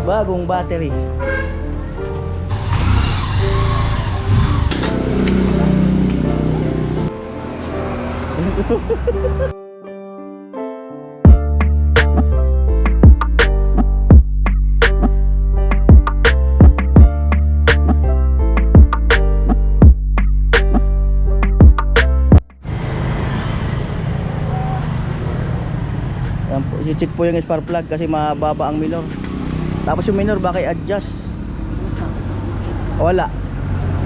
Bagong battery. Yan po, i-check po yung spark plug kasi mababa ang minor. Tapos yung minor baka i-adjust. Wala.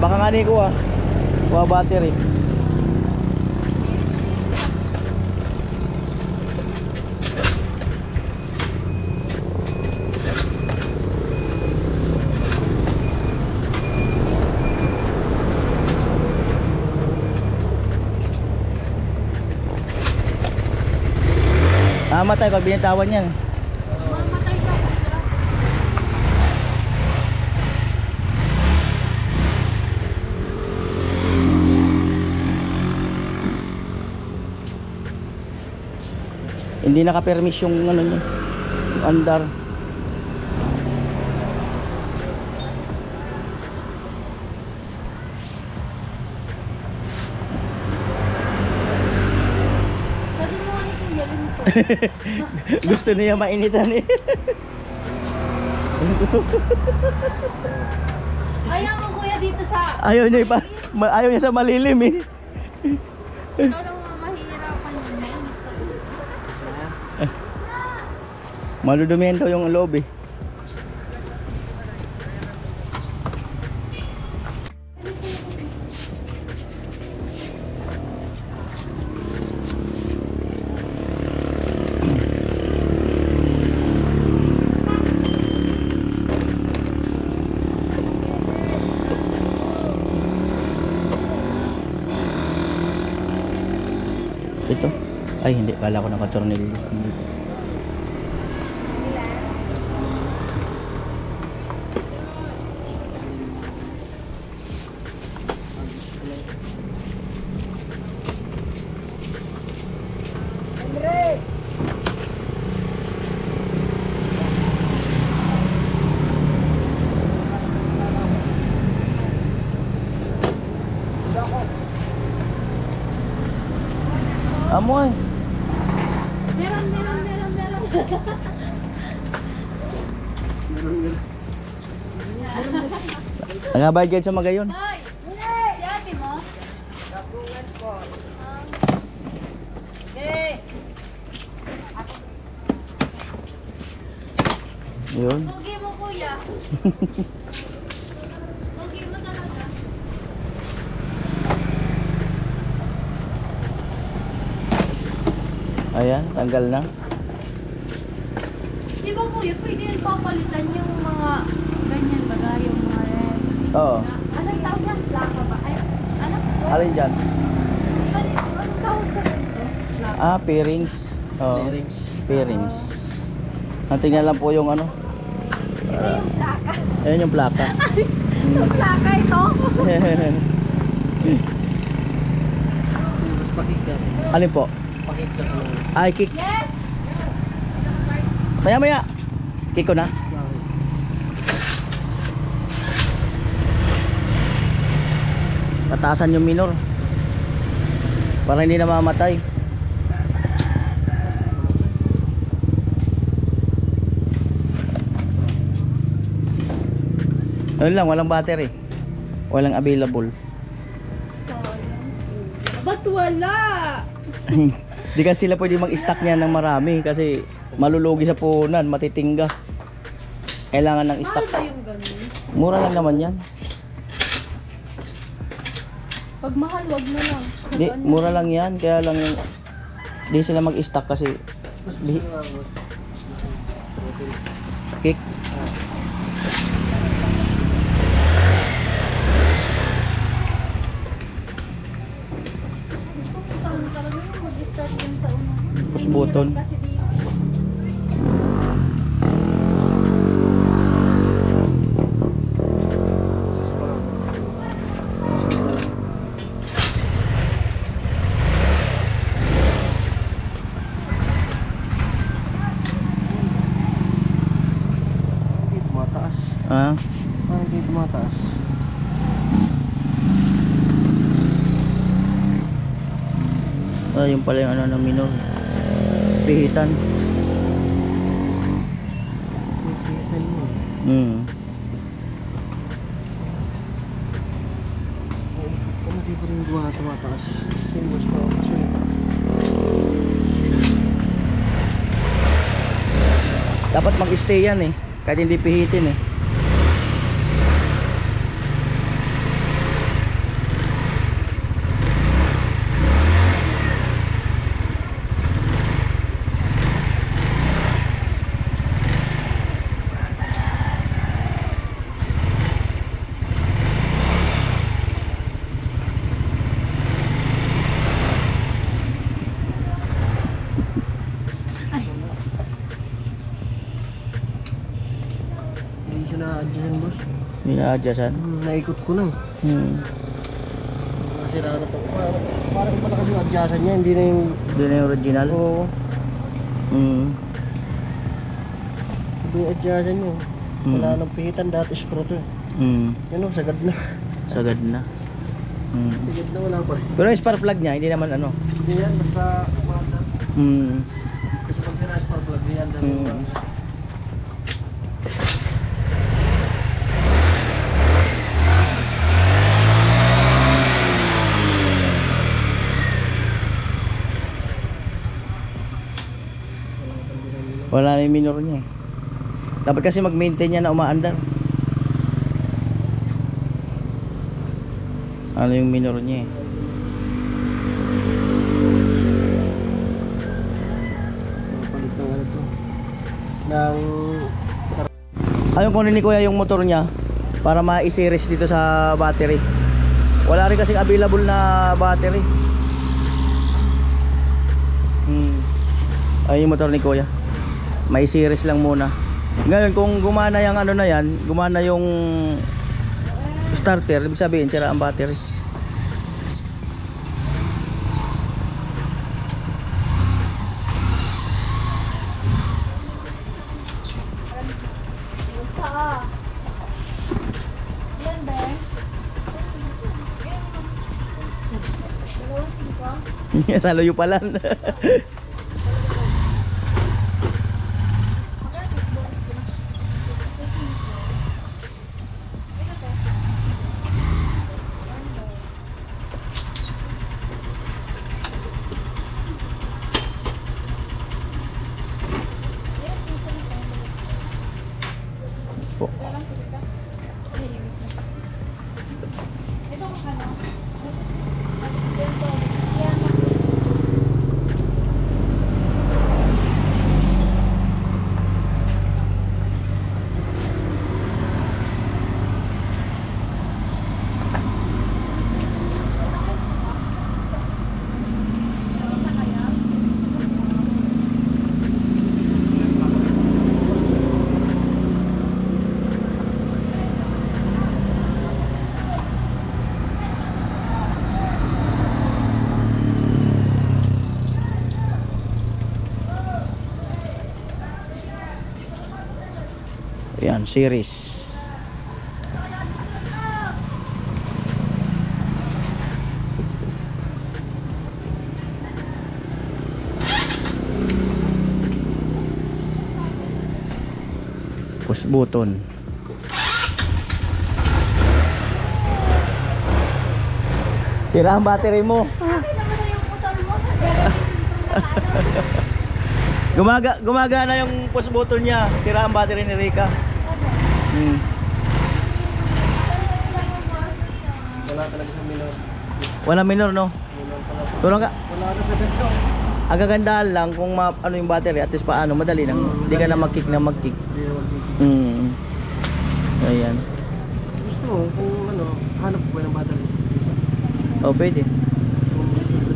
Baka nga ni ko kuha battery. Mamatay pag binitawan yan. Mamatay ka. Hindi naka-permis yung ano niya, yung andar. Sabi mo ni Kuya, ito. Gusto niya mainitan eh. Ayaw mo Kuya dito sa... Ayaw niya ayaw niya sa malilim eh. Ikaw lang mahihirapan yun. Mainit ka. Maludumihan daw yung loob eh. Ito. Ay hindi, kala ko naka-tornilyo. Hindi. Amoy. Meron. Nagabayad kayo sa magayon. Hoy! Si ate mo? Gabungan po. Yun. Pogi mo Kuya. Pogi mo talaga. Ayan, tanggal na. Di ba Kuya, pwede yan papalitan yung mga ganyan baga, yung mga red. Oo. Anong tawag yan? Plaka ba? Ay, ano? Alin dyan? Anong tawag sa ganito? Plaka. Pairings. Oo. Pairings. Ang tingnan lang po yung ano. Ito yung plaka. Ayan yung plaka. Yung plaka ito. Mas pakita. Alin po? Pakita ko. Ay, kick. Yes! Maya. Kick ko na. Tataasan yung minor. Para hindi na mamatay. Ayun lang, walang battery. Walang available. Ba't wala? Di kasi sila pwede mag-stock niyan ng marami kasi malulugi sa puhunan, matitingga. Kailangan ng Mahal stock. ba yung ganun? Mura lang naman yan. Pag mahal, wag na lang. Di, mura lang yan. Kaya lang di sila mag-stock kasi di, kick. Gusto ko saan talaga yung mag-start dun sa una. Push button. Kasi dito. Ah, Parang hindi tumataas. yung pala yung ano ng minor. Pihitan. Pihitan mo. Hmm. Ano di pa rin tumataas? Same was pa actually. Dapat mag-stay yan eh. Kahit hindi pihitin eh. Hindi siya na-adjust boss. Hindi na-adjustan. Naikot ko na. Nasira na to. Parang iba na kasi yung adjustan niya. Hindi na yung... Hindi na yung original. Oo. Hmm. Iba yung adjustan niya. Wala nang pihitan. Dati screw to. Yan o, sagad na. Sagad na. Sagad na, wala pa rin. Pero yung spark plug niya, hindi naman ano. Hindi yan, basta umanda. Kasi pag sina-spark plug, hindi yan dahil umanda. Wala na yung minor niya eh. Dapat kasi mag-maintain niya na umaandar. Ano yung minor niya eh. Palit ng ano to. Ng... Ayaw kunin ni Kuya yung motor niya para ma-series dito sa battery. Wala rin kasing available na battery. Ayun yung motor ni Kuya. May series lang muna. Ngayon kung gumana yung ano na yan, gumana yung starter, ibig sabihin sira ang battery. Yan ba? Dalawang singko? Sa layo pa lang. Po. Ito kung ano? Ayan, series. Push button. Sira ang battery mo. Bakit naman na yung motor mo? Gumagana yung push button niya. Sira ang battery ni Rika. Wala talaga sa minor. Wala minor no. Minor pala. Pero Wala na sa ganito. ang kagandahan lang kung ano yung battery at least paano madali nang hindi ka na mag-kick na mag-kick. Hindi na mag-kick. Ayan. Gusto mo, kung ano, hanap ko ng battery. Oh, pwede. Kung gusto mo.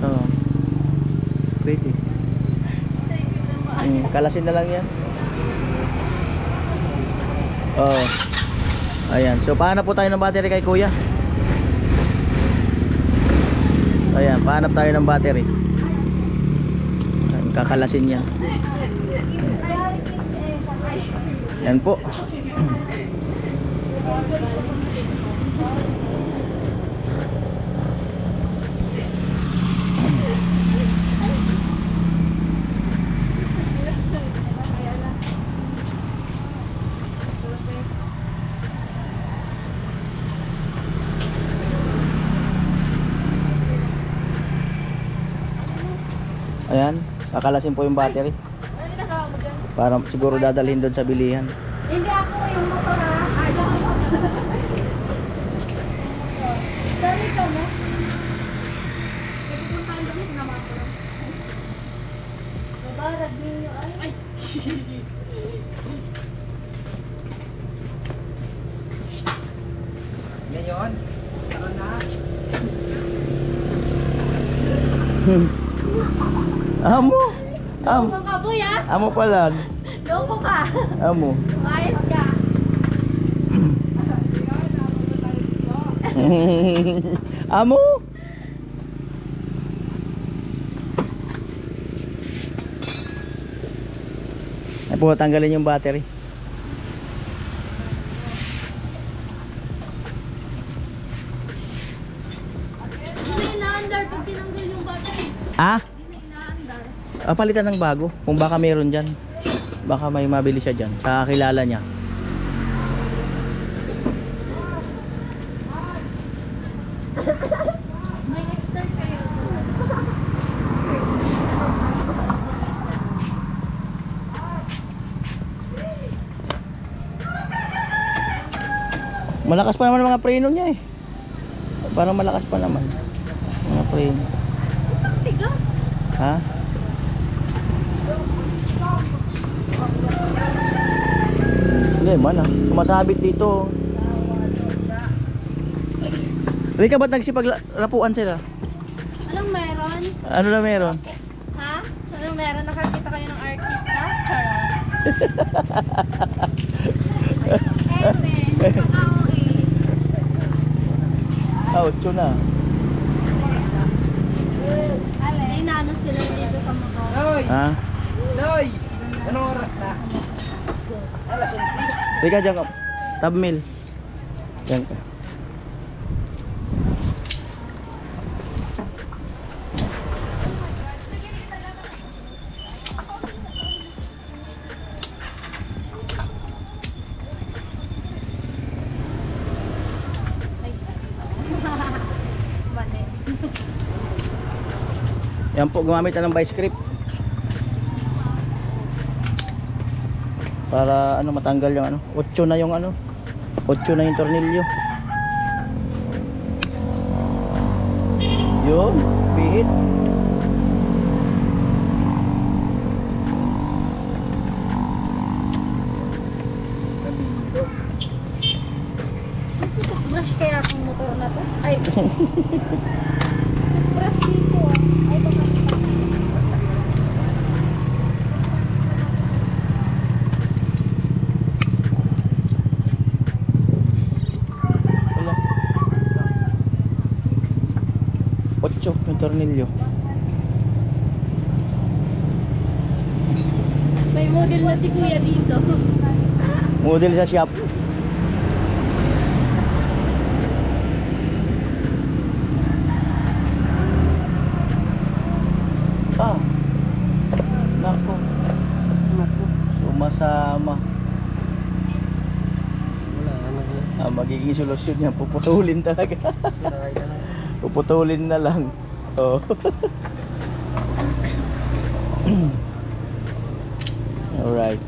Oo. Pwede. Kalasin na lang yan. Oh. Ayan. So pahanap po tayo ng battery kay Kuya. Ayan, pahanap tayo ng battery. Ayan, kakalasin yan. Yan po. Ayan, kakalasin po yung battery. Ano nagawa mo dyan? Para siguro dadalhin doon sa bilihan. Hindi ako yung motor ha. Ayaw ko. Sorry ka mo. Pupuntahan kami naman ko lang. Nabarag ninyo ay. Ngayon, ano na? Amo! Loko ka boy ha? Amo pala. Loko ka. Amo. Ayos ka. Amo! Ay po, tanggalin yung battery. Hindi na inaandar pag tinanggal yung battery. Ah? Hindi na inaandar. Palitan ng bago. Kung baka meron dyan. Baka may mabili siya dyan. Sa kilala niya. May extra kayo. Malakas pa naman ang mga preno niya eh. Parang malakas pa naman. Mga preno. Tigas. Ha? Hindi man ah. Sumasabit dito. Rika, ba't nagsipaglapuan sila? Anong meron? Ano na meron? Ha? Anong meron? Nakakita kayo ng artista? Charot. Eme. Okay. Oucho na. Ay, naano sila dito sa motor. Noy! Ha? Noy! Anong oras na? Alas 11. Rika, dyan ka. Tab mill. Dyan ka. Bane. Yan po, gumamit na ng vice grip. Para ano matanggal yung ano. 8 na yung ano. 8 na yung tornilyo. Yun, pihit. Brush kaya akong motor na to? Ay. Brush dito ah. Ay, baka. Wala. 8 yung tornilyo. May model na si kuya dito. Model sa shop. Ah. Nako. Nako. Sumasama. Wala, ano ba? Magiging solusyon niya, puputulin talaga. Siray na lang. Puputulin na lang. Oh. Alright.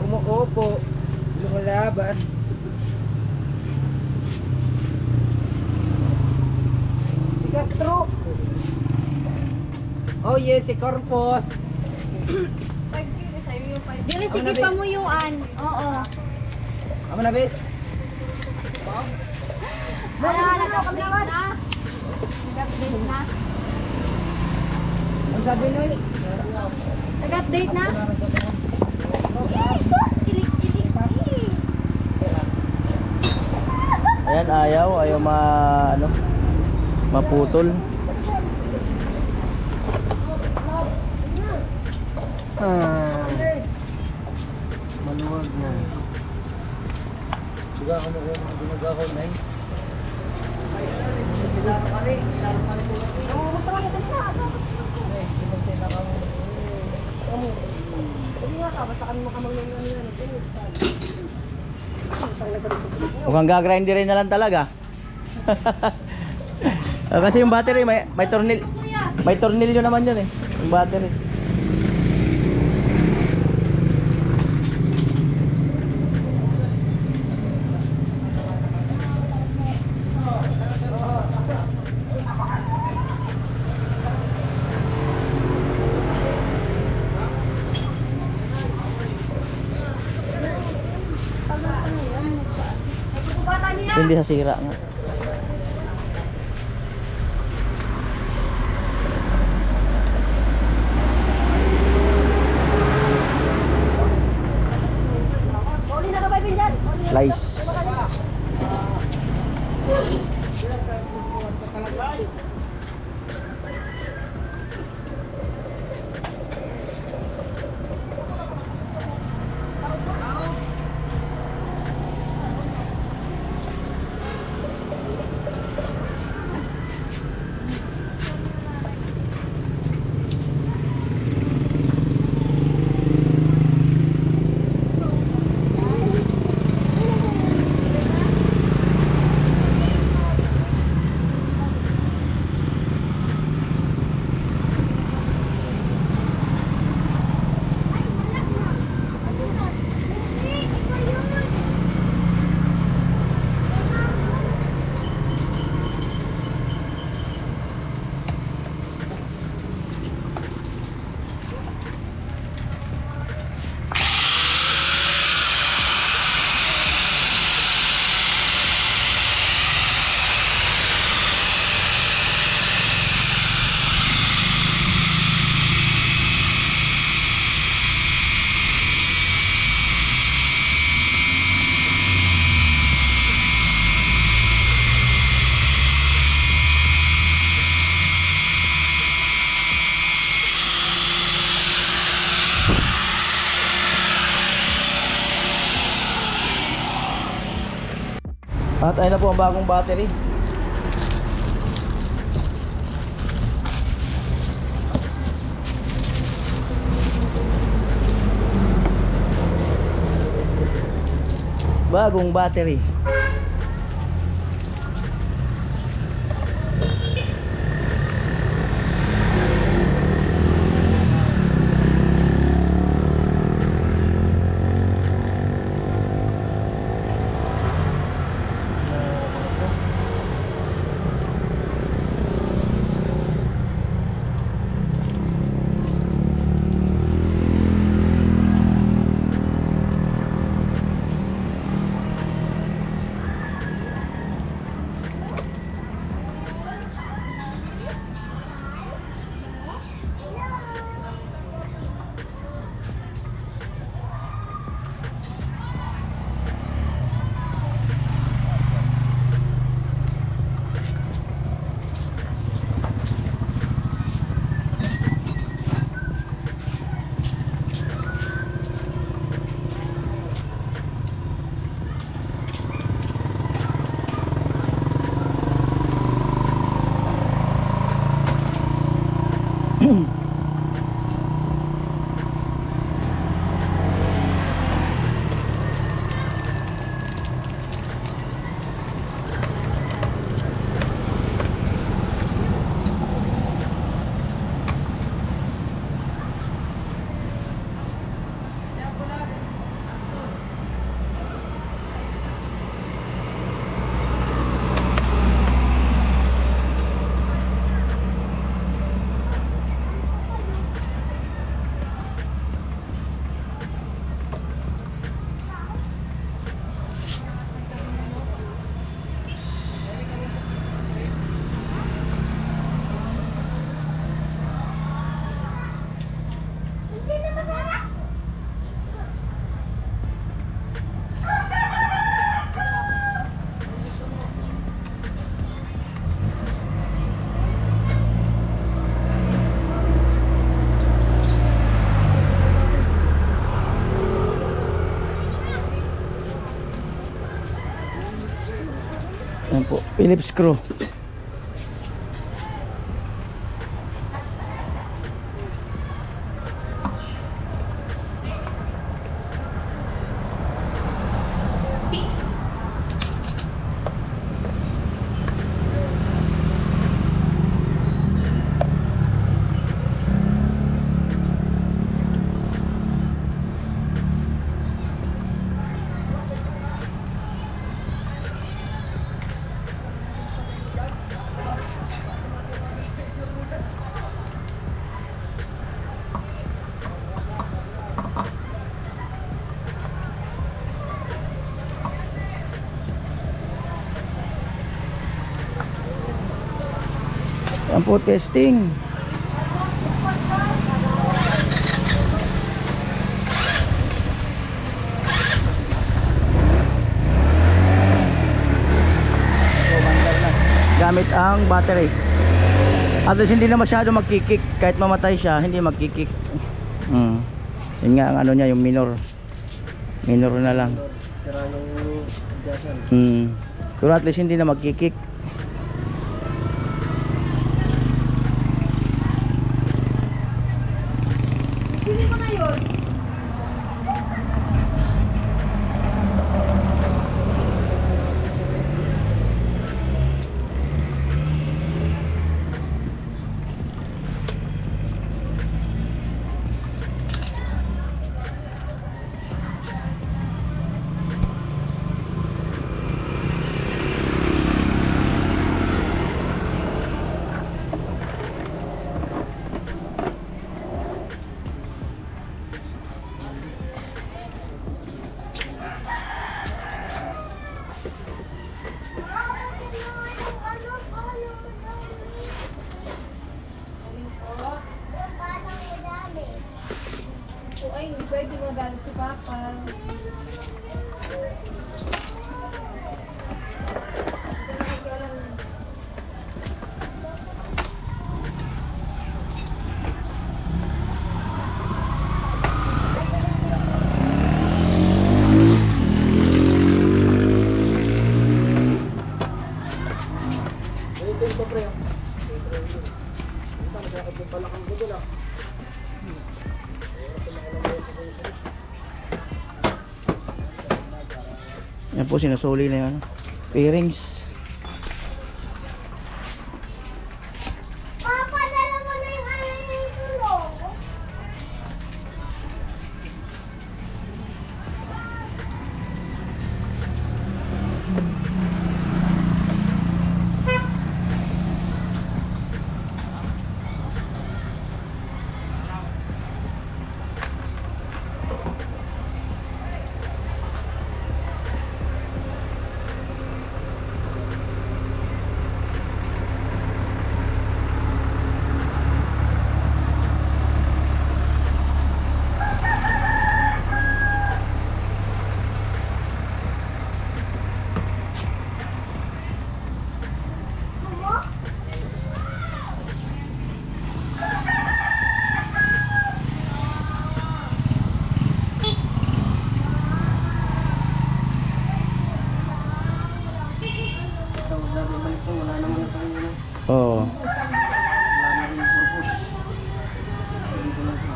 Umuupo. Lumalaban. Si Castro. Oh yes, si Corpus. Dili, sige pa mo yung Oo. Amo na, bes. Nag-update na. Nag-update na. Ang sabi nun? Nag-update na. Jesus! Kilig-kilig. Ayan, ayaw maputol. Maluwag na. Diga ako gumagawa ko na eh. Gusto mo nito na. Hindi nga ka, basta kami makamang ng ano yan. Mukhang gagrinderin na lang talaga. Kasi yung battery may tornilyo naman yun eh. Yung battery. Hindi sa sira nga. Lice. At ayun na po ang bagong battery. Bagong battery. Phillips screw. Yan po, testing. Gamit ang battery. At least hindi na masyado magkikik. Kahit mamatay siya, hindi magkikik. Yun nga ang ano niya, yung minor. Minor na lang. Sira yung adjustment. Pero at least hindi na magkikik. Hindi mo na yun. Ay, hindi pwede magalit si Papa. Yan po, sinusuli na yun. Bearings. Papa, dala mo na yung ano yung sulong. Wala naman itong Oo. wala na rin yung purpose. Dito lang ito.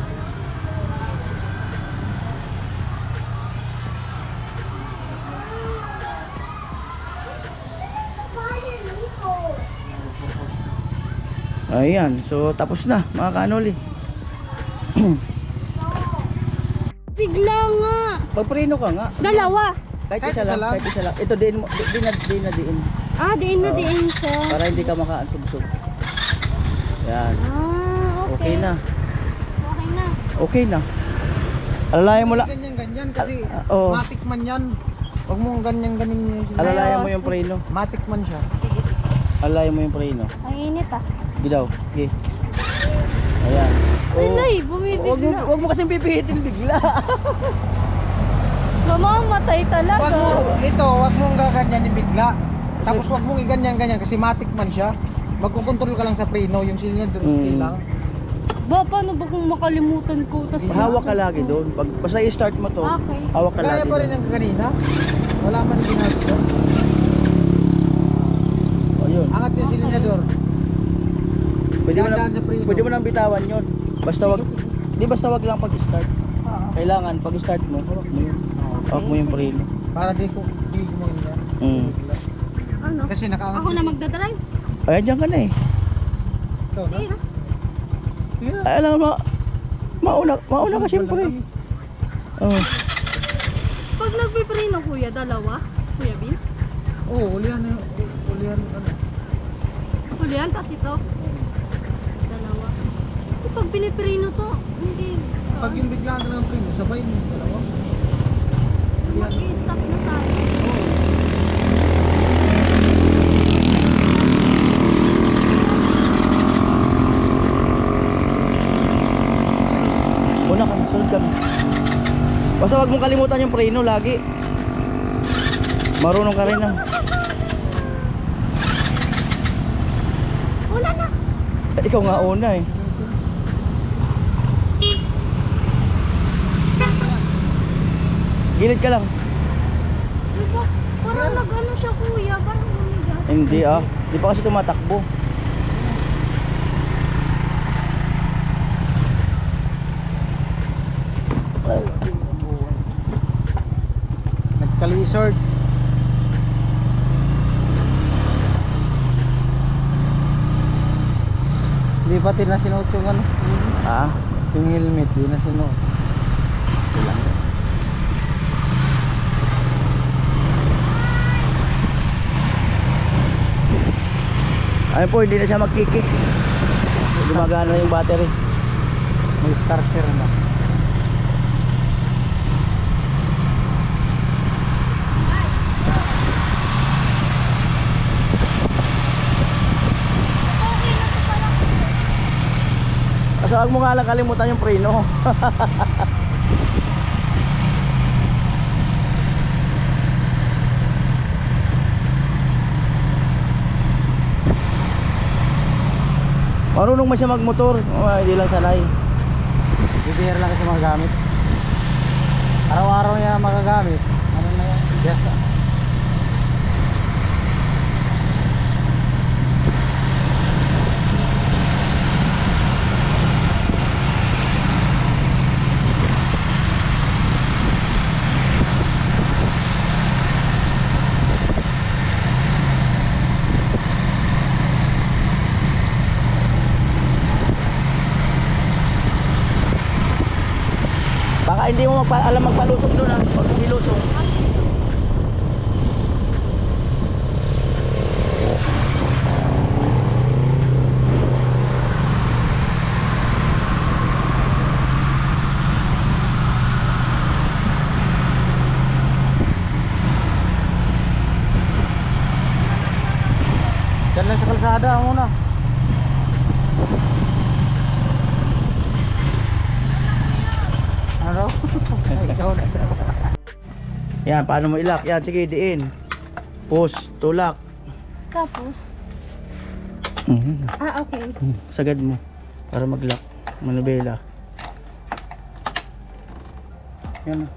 Ayan, so tapos na mga kanoli. Bigla nga. Pagpreno ka nga. Dalawa. Kahit isa lang, kahit isa lang. Ito din mo, din na diin. Ah, diin na Oo. diin siya. Para hindi ka makaansubsub. Yan. Ah, Okay okay. na. Okay na. Okay na. Alalayan mo lang. Ganyan kasi Oo. matik man yan. Huwag mong ganyan yung Alalayan mo Ayos. yung preno. matik man siya. Sige, sige. Alalayan mo yung preno. Ang init ah. Gidaw. Okay. Ayan. Alay, bumibigla. Wag mo kasing pipihitin bigla. Mamamatay talaga. Wag mong gaganyanin bigla. Tapos wag mong iganyan-ganyan kasi matik man siya. Magkukontrol ka lang sa preno, yung cylinder lang. Ba, paano ba kung makalimutan ko? Tas Hawak ka lagi doon. Pag basta i-start mo to, Okay. hawak ka Kaya lagi pa rin doon. ang kanina. Wala man ginagawa. Linyador. Pwede mo Dadaan sa preno. pwede mo nang bitawan yun. Basta wag, Sige, sige. di basta wag lang pag-start. Oo. Kailangan pag-start mo, hawak mo yun. Hawak mo yung sige. preno. Para di ko mangyari. Mm. Ano? Kasi nakaangat. Ako na magdadrive. Ay, dyan ka na eh. Ikaw na? Hindi na. Yeah. Ay, alam mo, mauna ka siyempre. Oh. Pag nagpipreno kuya, dalawa. Kuya Vince. Oo, ulihan na. Ulihan ano. Hulihan, tas ito. Dalawa. So pag pinipreno to, hindi. Pag yung biglaan ka ng preno, sabay mo dalawa. Ulihan. Mag-i-stop na sa akin. Una ka, sunod ka. Basta wag mong kalimutan yung preno lagi. Marunong ka rin na. Wala na. Ikaw nga una eh. Gilid ka lang. Diba? Parang nag-ano siya kuya. Parang humiga. Hindi ah. Di pa kasi tumatakbo. Nagka-lizard. Hindi pati na sinuot yung ano. Ah. Yung helmet, di na sinuot. Ayun po, hindi na siya magkikik. Gumagana yung battery. May starter na. Okay na to pala. Kasi wag mo nga lang kalimutan yung preno. Marunong man siya magmotor, hindi lang sanay. Bibihira lang kasi mga gamit. Araw-araw niya magagamit. Ano na yan? Yes. Baka hindi mo alam magpalusog doon ah. Huwag mong ilusog. Diyan lang sa kalsada muna. Ano daw? Ikaw na. Yan, paano mo ilak? Yan, sige, diin. Push, tulak. Tapos? Mhm. Ah, okay. Sagad mo para mag-lock. Manubela. Yan.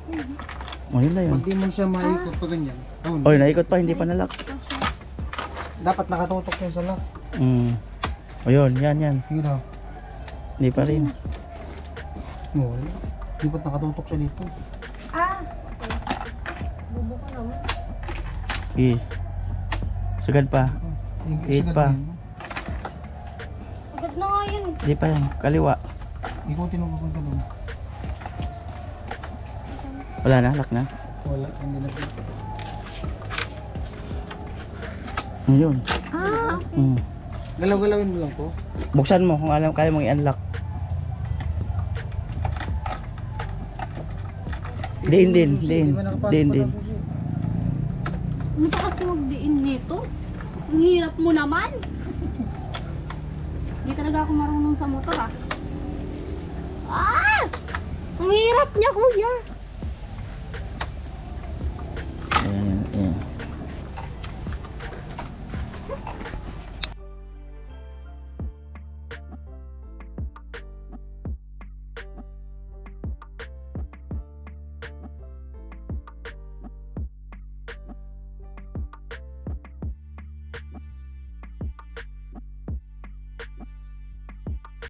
Oh, yun na yun. Pag di mo siya maikot pa ganyan. Oh, Oy, naikot pa, hindi pa na-lock. dapat nakatutok yun sa lock. O yun, yan. Sige daw. Hindi pa rin. No, dapat nakatutok siya dito. Ah, okay. Bubo ka naman. Sige. Sagad pa. Hit Sagad pa. na yan. Sagad na nga yun. Hindi pa yan. Kaliwa. Ikutin mo papunta doon. Wala na, lock na. Wala, hindi na. Ayun. Ah, okay. Galaw-galawin mo lang po. Buksan mo kung alam kaya mong i-unlock. Diin din. Ano pa kasi magdiin nito? Ang hirap mo naman. Hindi talaga ako marunong sa motor ah. Ah! Ang hirap niya kuya.